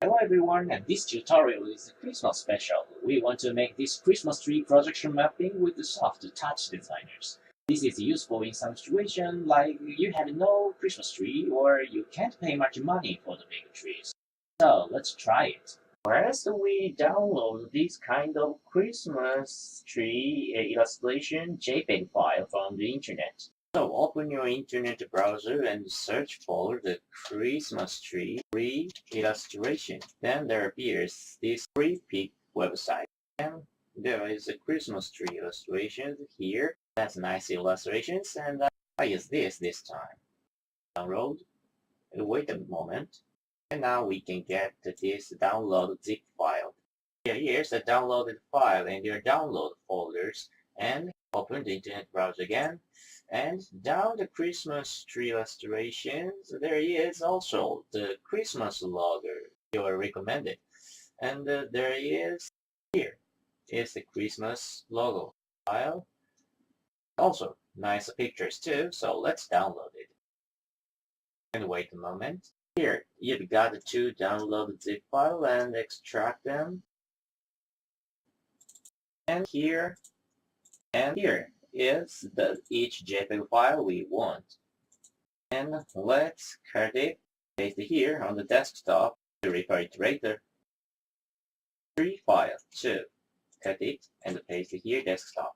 Hello everyone, and this tutorial is a Christmas special. We want to make this Christmas tree projection mapping with the soft TouchDesigners. This is useful in some situation like you have no Christmas tree or you can't pay much money for the big trees. So let's try it. First, we download this kind of Christmas tree illustration JPEG file from the internet. So open your internet browser and search for the Christmas tree illustration. Then there appears this free pick website. And there is a Christmas tree illustration here. That's nice illustrations, and I use this time. Download. Wait a moment. And now we can get this download zip file. Here's the downloaded file in your download folders. And open the internet browser again. And down the Christmas tree illustrations, there is also the Christmas logo you are recommended. And there is here is the Christmas logo file. Also, nice pictures too, so let's download it. And wait a moment. Here, you've got the two downloaded zip file and extract them. And here is each JPEG file we want. And let's cut it, paste it here on the desktop to repair it later. Free file 2. Cut it and paste it here desktop.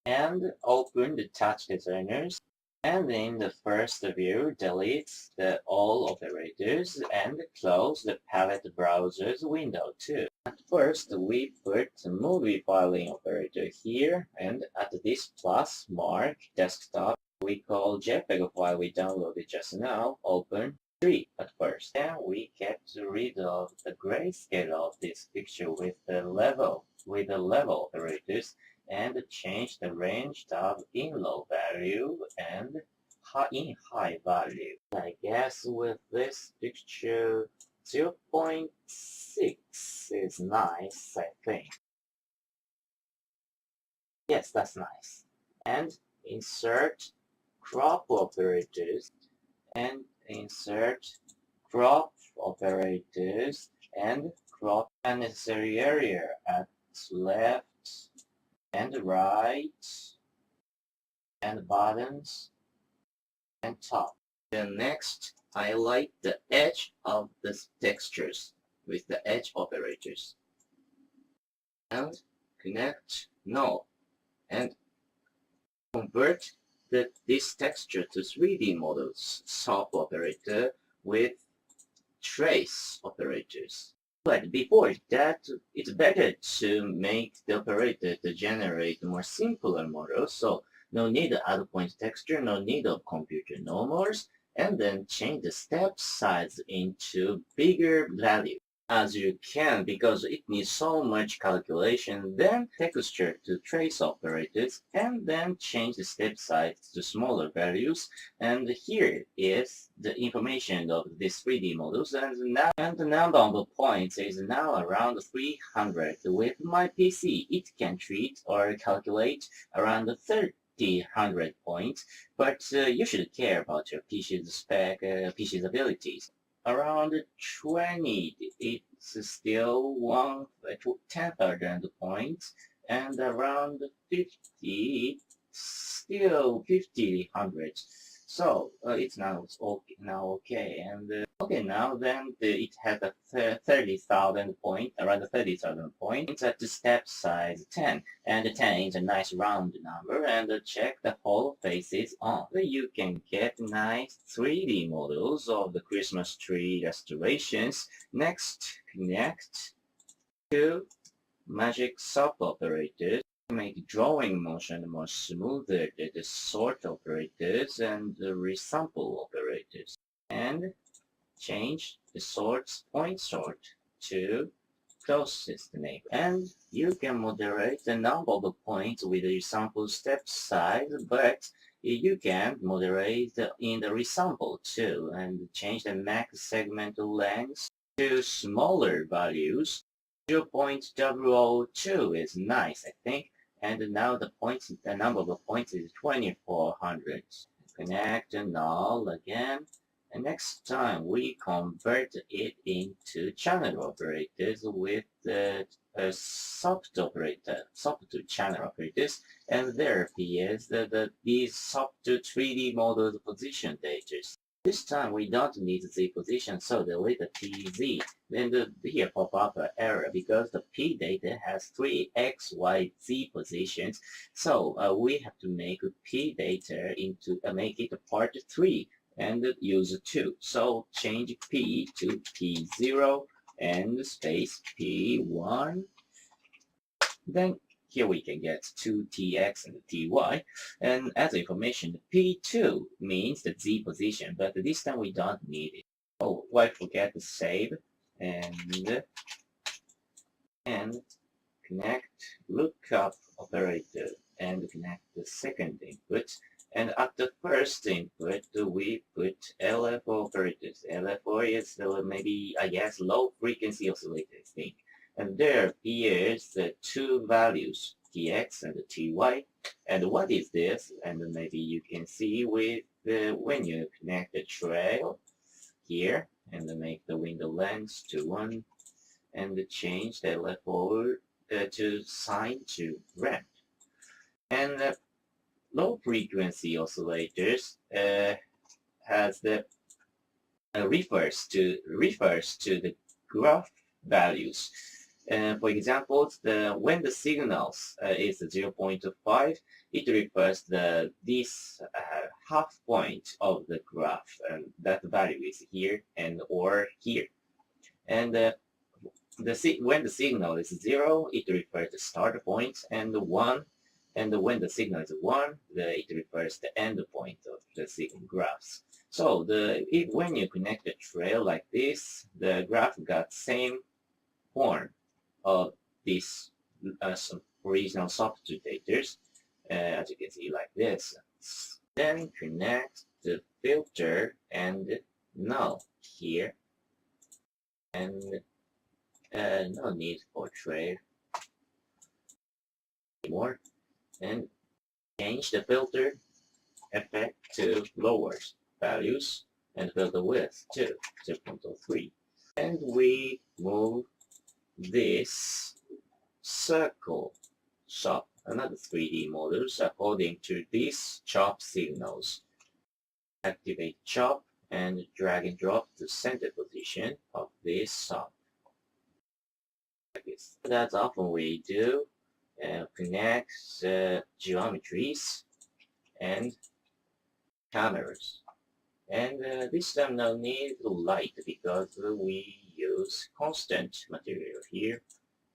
And open the TouchDesigners. And in the first view, delete the all operators and close the palette browsers window too. At first, we put the movie filing operator here, and at this plus mark desktop, we call JPEG file we downloaded just now, open 3 at first. Then we get rid of the grayscale of this picture with the level operators, and change the range of in low value and in high value. I guess with this picture 0.6 is nice, I think. Yes, that's nice. And insert crop operators and insert crop operators and crop unnecessary area at left and right and bottoms and top. Then next, highlight the edge of the textures with the edge operators. And connect null. And convert this texture to 3D models soft operator with trace operators. But before that, it's better to make the operator to generate more simpler models. So no need to add point texture, no need of computer normals, and then change the step size into bigger value as you can, because it needs so much calculation. Then texture to trace operators, and then change the step size to smaller values. And here is the information of these 3D models, and the number of points is now around 300. With my PC, it can treat or calculate around 300 points, but you should care about your PC's spec, PC's abilities. Around 20, it's still 10,000 points, and around 50, still 5,000. So it's now okay. And okay, now then it has a 30,000 point, around 30,000 points at the step size 10, and 10 is a nice round number. And check the whole faces on. You can get nice 3D models of the Christmas tree illustrations. Next, connect to Magic Soft operators. Make drawing motion more smoother than the sort operators and the resample operators. And change the sort's point sort to closest neighbor. And you can moderate the number of points with the resample step size, but you can moderate in the resample too, and change the max segment length to smaller values. 0.002 is nice, I think. And now the number of points is 2,400. Connect null again, And next time we convert it into channel operators with the soft to channel operators, and there appears these soft to 3D models position data. This time we don't need Z position, so delete the PZ. Then here pop up an error because the P data has 3 X, Y, Z positions. So we have to make P data into make it part 3 and use 2. So change P to P0 and space P1. Then here we can get 2tx and ty. And as information, P2 means the Z position, but this time we don't need it. Oh, why forget to save and connect lookup operator and connect the second input. And at the first input, we put LF operators. LFO is maybe, I guess, low frequency oscillator, I think. And there appears the two values, tx and ty. And what is this? And maybe you can see with when you connect the trail here and make the window length to 1 and change the LFO to sine to ramp. And low frequency oscillators has the refers to the graph values. For example, when the signals is 0.5, it refers this half point of the graph, and that value is here and or here. And when the signal is 0, it refers to start point, and 1. And when the signal is 1, it refers to the end point of the signal graphs. So when you connect the trail like this, the graph got same form of these original substitutors, as you can see like this. Then connect the filter and null here, and no need for trail anymore. And change the filter effect to lower values and filter width to 0.03. And we move this circle chop, another 3D models according to these chop signals. Activate chop and drag and drop the center position of this chop. That's often we do. Connect geometries and cameras. And this time no need light because we use constant material here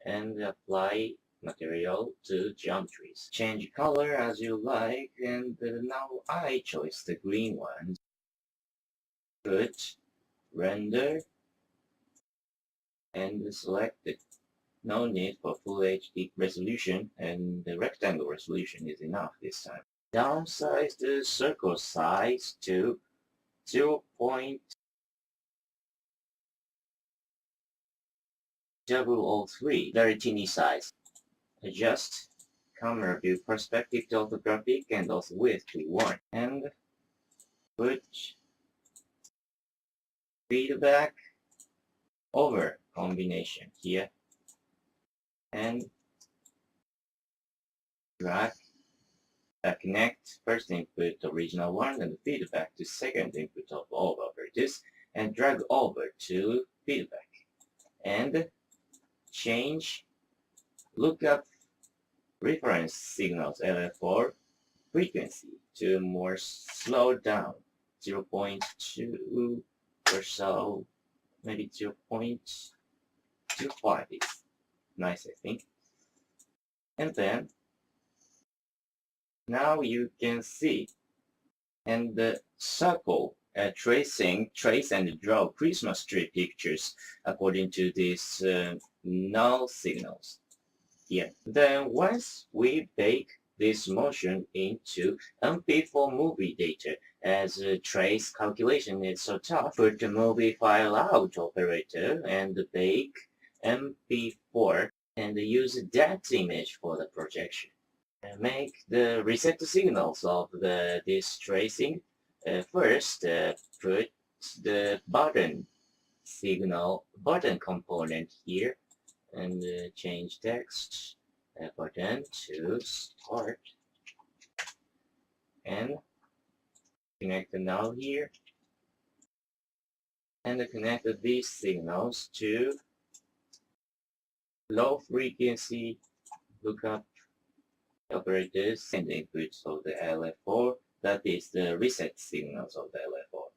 and apply material to geometries. Change color as you like, and now I choose the green one. Put render and select it. No need for full HD resolution, and the rectangle resolution is enough this time. Downsize the circle size to 0.003, very teeny size. Adjust camera view perspective to orthographic and also width to 1. And put feedback over combination here. And drag connect first input original one and feedback to second input of all operators, and drag over to feedback. And change lookup reference signals LF4 frequency to more slowed down, 0.2 or so, maybe 0.25 is nice, I think. And then now you can see, and the circle trace and draw Christmas tree pictures according to these null signals here. Then once we bake this motion into MP4 movie data, as trace calculation is so tough, put the movieFileOut operator and bake MP4 and use that image for the projection. Make the reset signals of this tracing. First, put the button button component here, and change text button to start, and connect the null here, and connect these signals to low frequency lookup operators and inputs of the LF4, that is the reset signals of the LF4.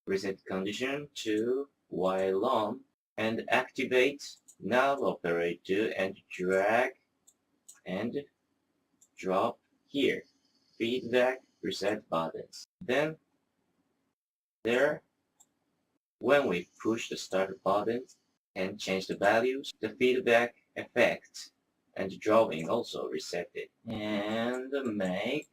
Reset condition to while on, and activate null operator and drag and drop here. Feedback reset buttons. Then when we push the start button and change the values, the feedback effect and drawing also reset it. And make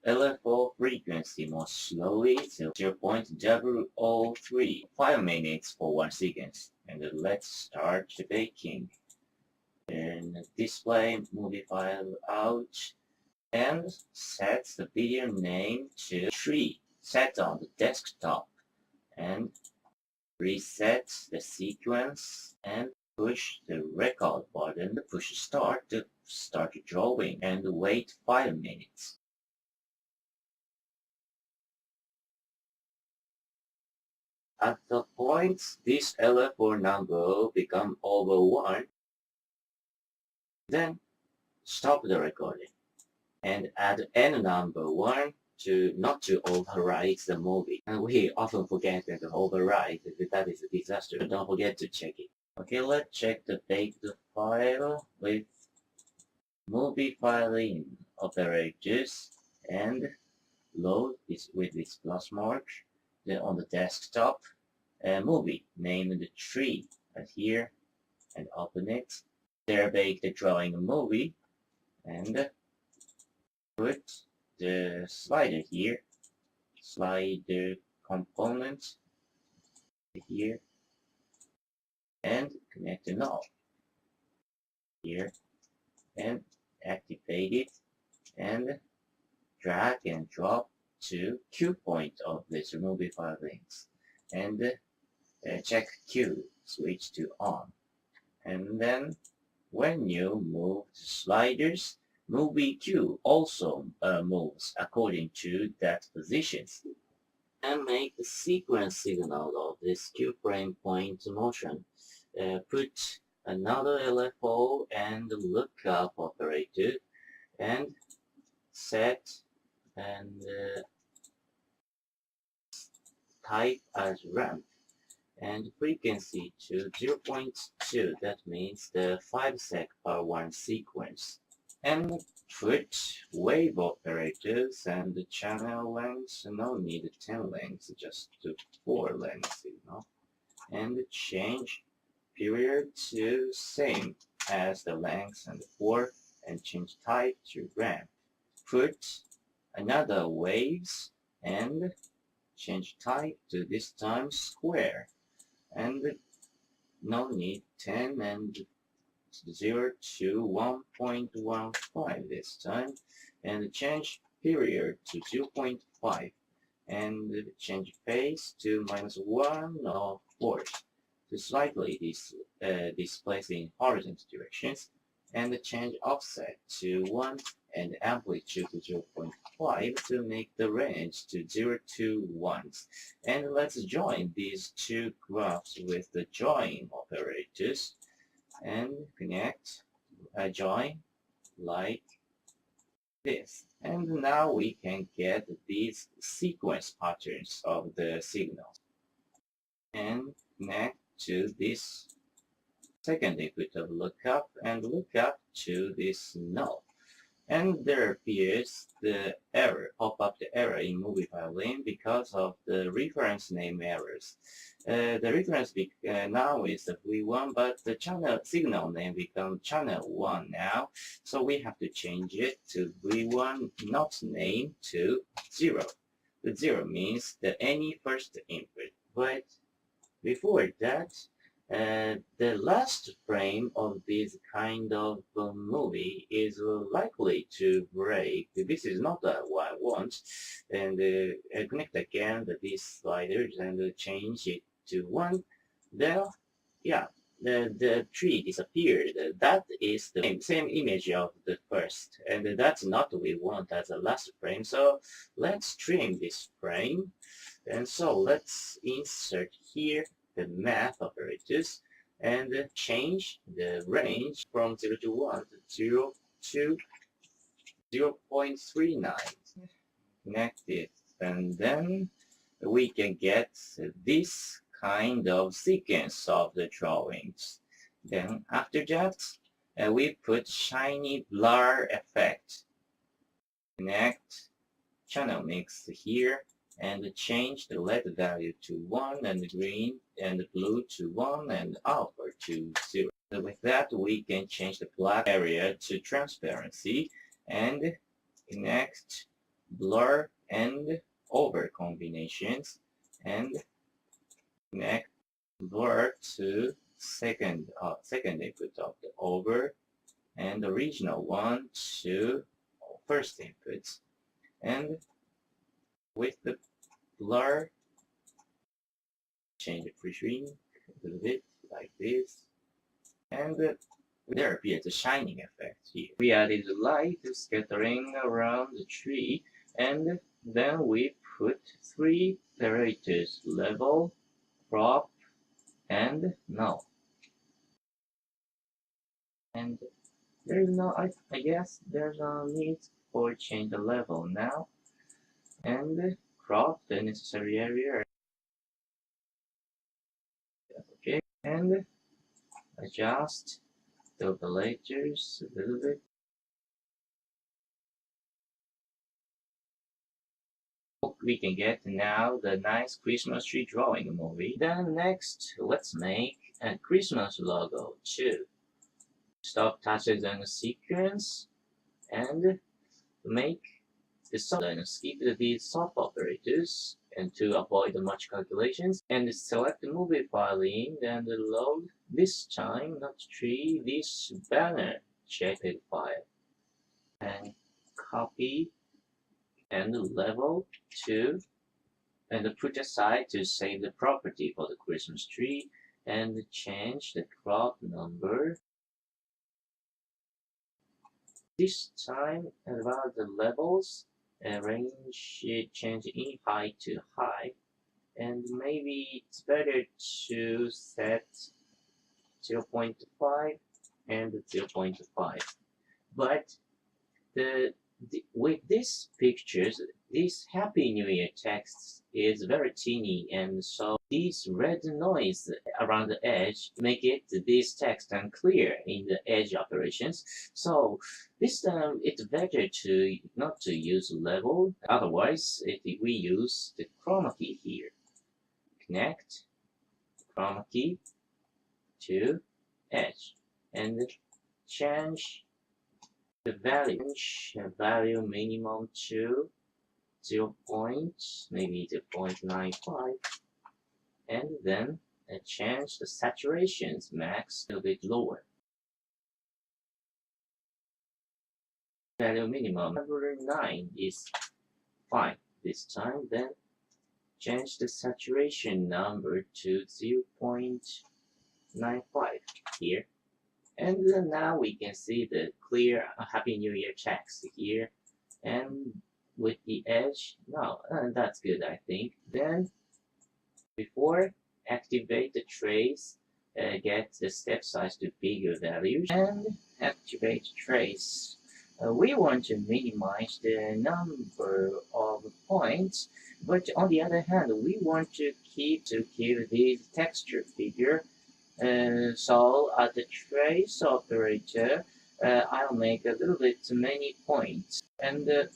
LFO frequency more slowly to 0.003, 5 minutes for one sequence. And let's start the baking. And display movieFileOut, and set the video name to tree. Set on the desktop, and reset the sequence, and push the record button, push start to start drawing, and wait 5 minutes. At the point this LF4 number become over 1, then stop the recording and add N number 1 to not to overwrite the movie. And we often forget that to overwrite, that is a disaster. Don't forget to check it. Okay, let's check the baked file with movieFileIn operators, and load this with this plus mark. Then on the desktop, a movie named tree here, and open it. There bake the drawing movie, and put the slider here, slider component here, and connect the null here, and activate it, and drag and drop to Q point of this movieFileIn, and check Q, switch to on. And then when you move the sliders, movie Q also moves according to that position. And make the sequence signal of this Q frame point motion. Put another LFO and lookup operator, and set and type as ramp, and frequency to 0.2, that means the 5 sec per one sequence. And put wave operators and the channel length, no need 10 lengths, just 4 lengths, and change period to same as the length and 4, and change type to ramp. Put another waves and change type to this time square, and no need 10 and 0 to 1.15 this time, and change period to 0.5, and change phase to -1 or force to slightly displace in horizontal directions, and change offset to 1 and amplitude to 0.5 to make the range to 0 to 1. And let's join these two graphs with the join operators, and connect, join like this. And now we can get these sequence patterns of the signals, and connect to this second input of lookup, and lookup to this null. And there appears the error, pop-up the error in movieFileIn because of the reference name errors. The reference now is V1, but the channel signal name becomes channel 1 now, so we have to change it to V1 not name to 0. The 0 means the any first input, but before that, the last frame of this kind of movie is likely to break. This is not a want, and connect again these sliders and change it to 1. Then, yeah, the tree disappeared. That is the same image of the first, and that's not what we want as a last frame. So let's trim this frame, and so let's insert here the math operators and change the range from 0 to 1 to 0 to 0.39. Connect it, and then we can get this kind of sequence of the drawings. Then after that, we put shiny blur effect. Connect channel mix here and change the red value to 1 and green and blue to 1 and alpha to 0. So with that, we can change the black area to transparency and connect blur and over combinations and connect blur to second input of the over and the original one to first input. And with the blur, change the pre-shrink a little bit like this, and there appears a shining effect here. We added light scattering around the tree, and then we put 3 operators: level, crop, and null. And there's no, I guess there's no need for change the level now. And crop the necessary area. Okay, and adjust the operators a little bit. We can get now the nice Christmas tree drawing movie. Then next, let's make a Christmas logo too. Stop TouchDesigner sequence and make the soft and skip these soft operators and to avoid much calculations, and select the movie file in and load this time not tree this banner JPEG file and copy and level to and put aside to save the property for the Christmas tree and change the crop number. This time about the levels, range change in high to high, and maybe it's better to set 0.5 and 0.5. But with these pictures, this Happy New Year text is very teeny, and so this red noise around the edge make it this text unclear in the edge operations. So this time it's better to not to use level. Otherwise, we use the chroma key here. Connect chroma key to edge and change the value minimum to 0.95, and then change the saturations max a little bit lower. Value minimum number 9 is fine this time. Then change the saturation number to 0.95 here. And now we can see the clear Happy New Year text here. And with the edge, no, that's good, I think. Then, before activate the trace, get the step size to bigger values, and activate trace. We want to minimize the number of points, but on the other hand, we want to keep this texture figure. So at the trace operator, I'll make a little bit many points and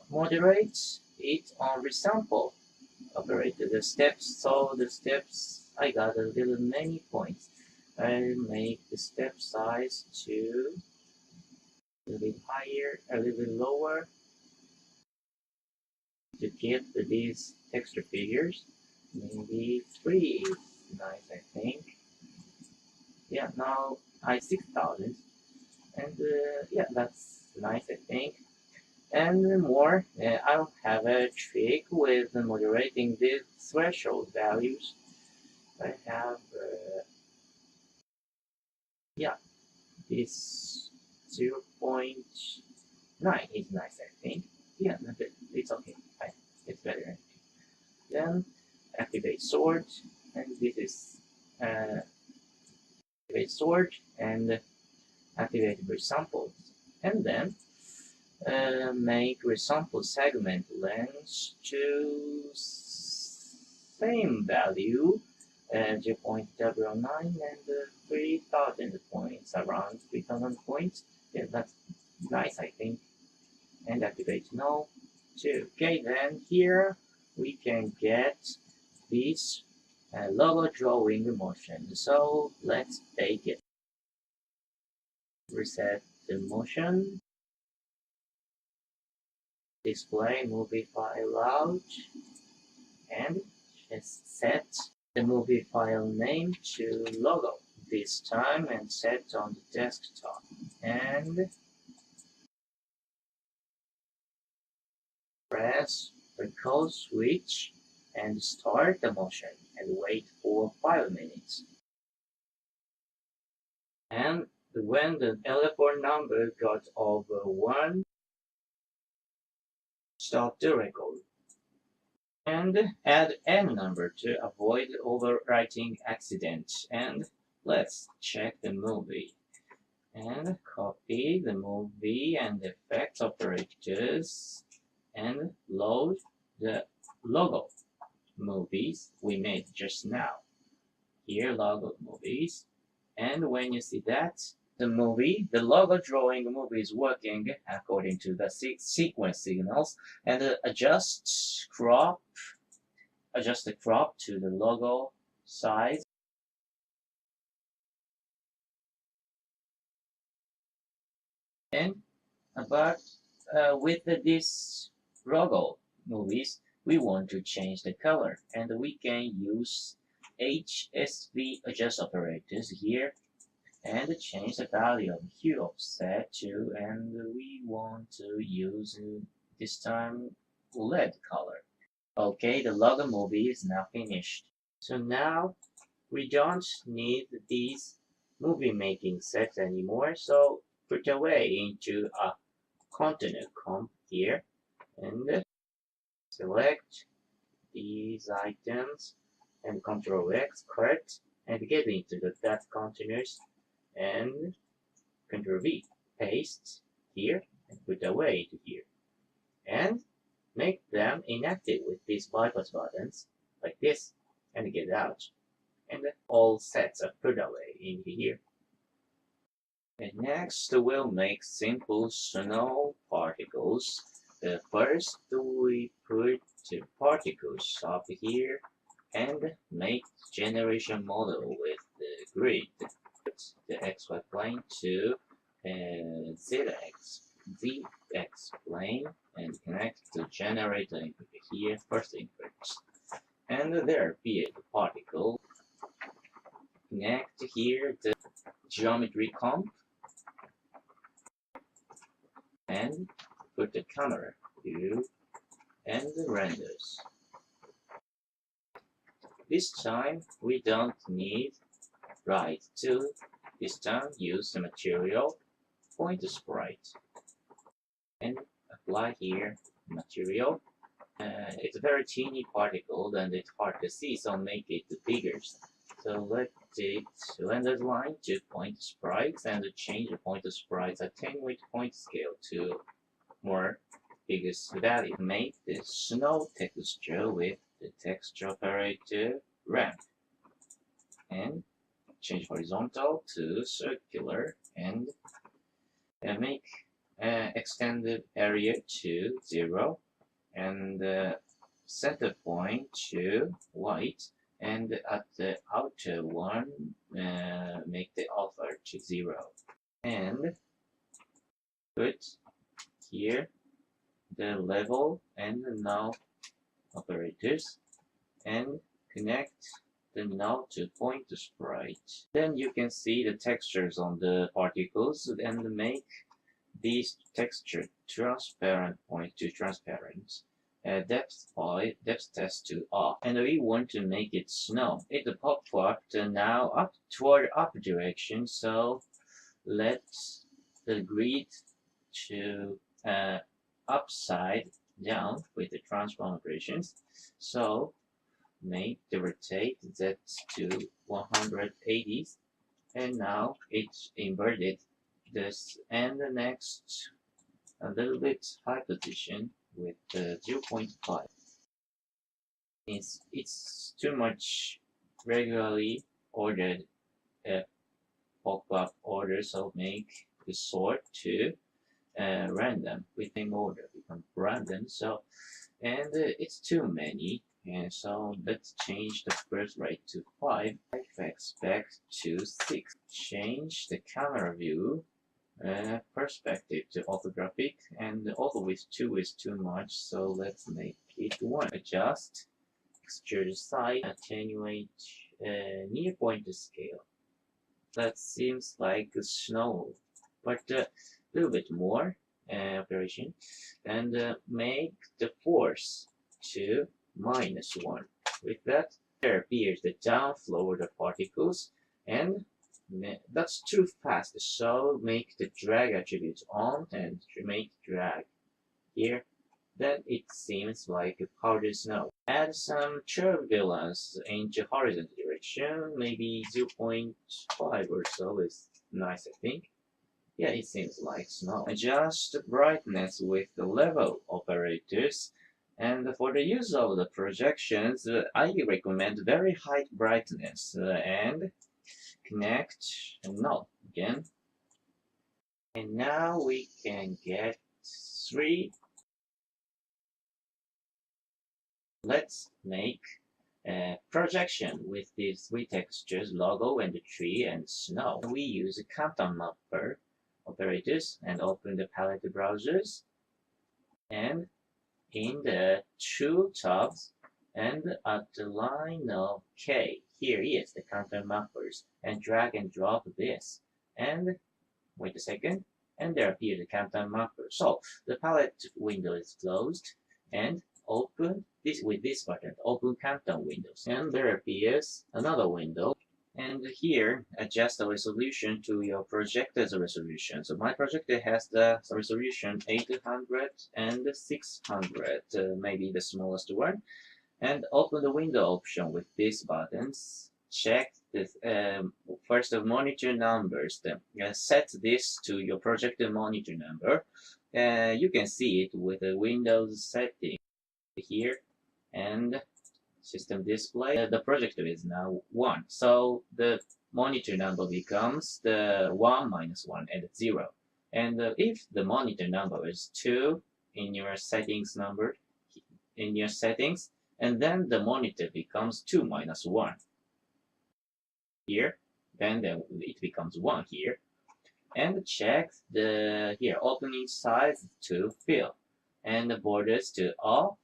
moderate it on resample operator. The steps, so the steps, I got a little many points. I'll make the step size to a little bit higher, a little bit lower to get these texture figures. Maybe 3 is nice, I think. Yeah, now I 6,000, and yeah, that's nice, I think. And more, I'll have a trick with moderating the threshold values. I have, this 0.9 is nice, I think. Yeah, it's okay. It's better. Then activate sort, and this is activate sort and activate resamples, and then make resample segment length to same value, 0.09 and 3,000 points, around 3,000 points. Yeah, that's nice, I think. And activate null too. Okay, then here we can get this logo drawing motion. So let's take it. Reset the motion. Display movieFileOut and just set the movie file name to logo this time and set on the desktop. And press the code switch and start the motion and wait for 5 minutes. And when the LFR number got over 1, stop the record. And add N number to avoid overwriting accident. And let's check the movie. And copy the movie and effect operators and load the logo movies we made just now. Here, logo movies. And when you see that, the logo drawing movie is working according to the sequence signals, and adjust the crop to the logo size. And with this logo movies, we want to change the color, and we can use HSV adjust operators here and change the value of hue offset to, and we want to use this time red color. Okay, the logo movie is now finished. So now we don't need these movie making sets anymore, so put away into a container comp here and select these items and Ctrl X, cut, and get into that containers and Ctrl V, paste here and put away to here. And make them inactive with these bypass buttons like this and get out. And all sets are put away in here. And next we'll make simple snow particles. First we put the particles up here and make generation model with the grid. Put the XY plane to ZX plane and connect the generator input here, first input. And there be a particle. Connect here the geometry comp and put the camera view and the renders. This time we don't need write to. This time use the material point sprite and apply here material. It's a very teeny particle and it's hard to see, so make it bigger. So let it render line to point sprites and change the point sprites attenuate point scale to more biggest value. Make the snow texture with the texture operator ramp and change horizontal to circular and make extended area to 0 and center point to white, and at the outer one make the alpha to 0 and put here the level and the null operators and connect the null to point sprite. Then you can see the textures on the particles and make these texture transparent point to transparent, depth test to off, and we want to make it snow. It popped up now up toward up direction, so let's the grid to upside down with the transform operations. So make the rotate that to 180, and now it's inverted this, and the next a little bit high position with 0.5. It's too much regularly ordered pop-up order, so make the sort to random within order become random. So and it's too many, and so let's change the birth rate to 5, expect to 6. Change the camera view perspective to orthographic, and auto with 2 is too much, so let's make it 1. Adjust extrude size, attenuate near point scale. That seems like snow, but a little bit more operation, and make the force to -1. With that, there appears the downflow of the particles, and that's too fast, so make the drag attribute on and make drag here. Then it seems like powdered snow. Add some turbulence into horizontal direction, maybe 0.5 or so is nice, I think. Yeah, it seems like snow. Adjust the brightness with the level operators. And for the use of the projections, I recommend very high brightness and connect and null again. And now we can get 3. Let's make a projection with these 3 textures, logo and the tree and snow. We use a countdown mapper operators and open the palette browsers, and in the 2 tabs and at the line of K, here is the countdown mappers, and drag and drop this, and wait a second, and there appears the countdown mapper. So the palette window is closed, and open this with this button, open countdown windows, and there appears another window. And here, adjust the resolution to your projector's resolution. So my projector has the resolution 800 and 600, maybe the smallest one. And open the window option with these buttons. Check this first monitor numbers. Then set this to your projector monitor number. You can see it with the Windows setting here, and system display. The projector is now 1, so the monitor number becomes the 1 minus 1 and 0. And if the monitor number is 2 in your settings and then the monitor becomes 2 minus 1 here, then it becomes 1 here. And check the here opening size to fill, and the borders to off,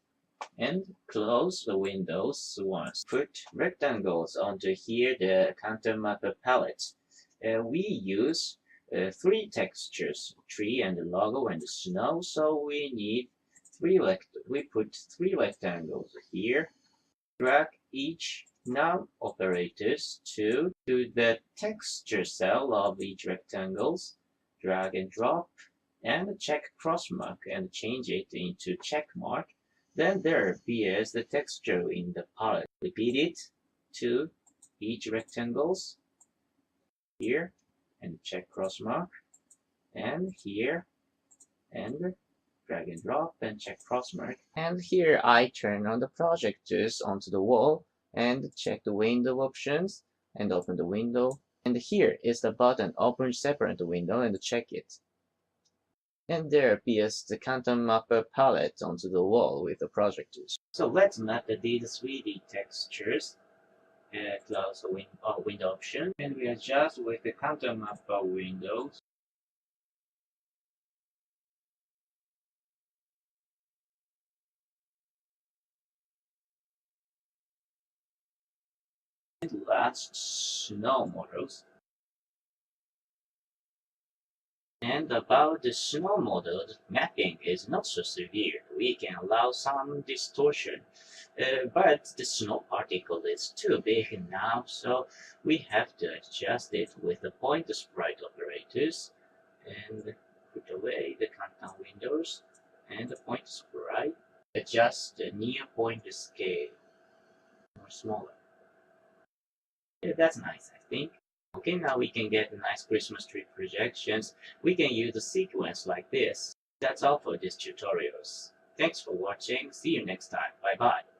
and close the windows once. Put rectangles onto here the counter mapper palette. We use 3 textures, tree and logo and snow, so we need we put 3 rectangles here. Drag each null operators to the texture cell of each rectangles. Drag and drop, and check crossmark and change it into check mark. Then there appears the texture in the palette. Repeat it to each rectangles here, and check crossmark, and here, and drag and drop and check crossmark. And here I turn on the projectors onto the wall and check the window options and open the window. And here is the button open separate window and check it. And there appears the countdown mapper palette onto the wall with the projectors. So let's map these 3D textures. Close the window option, and we adjust with the countdown mapper windows. And last, snow models. And about the snow model, the mapping is not so severe. We can allow some distortion. But the snow particle is too big now, so we have to adjust it with the point sprite operators and put away the countdown windows and the point sprite. Adjust the near point scale more smaller. Yeah, that's nice, I think. Okay, now we can get nice Christmas tree projections. We can use a sequence like this. That's all for these tutorials. Thanks for watching. See you next time. Bye bye.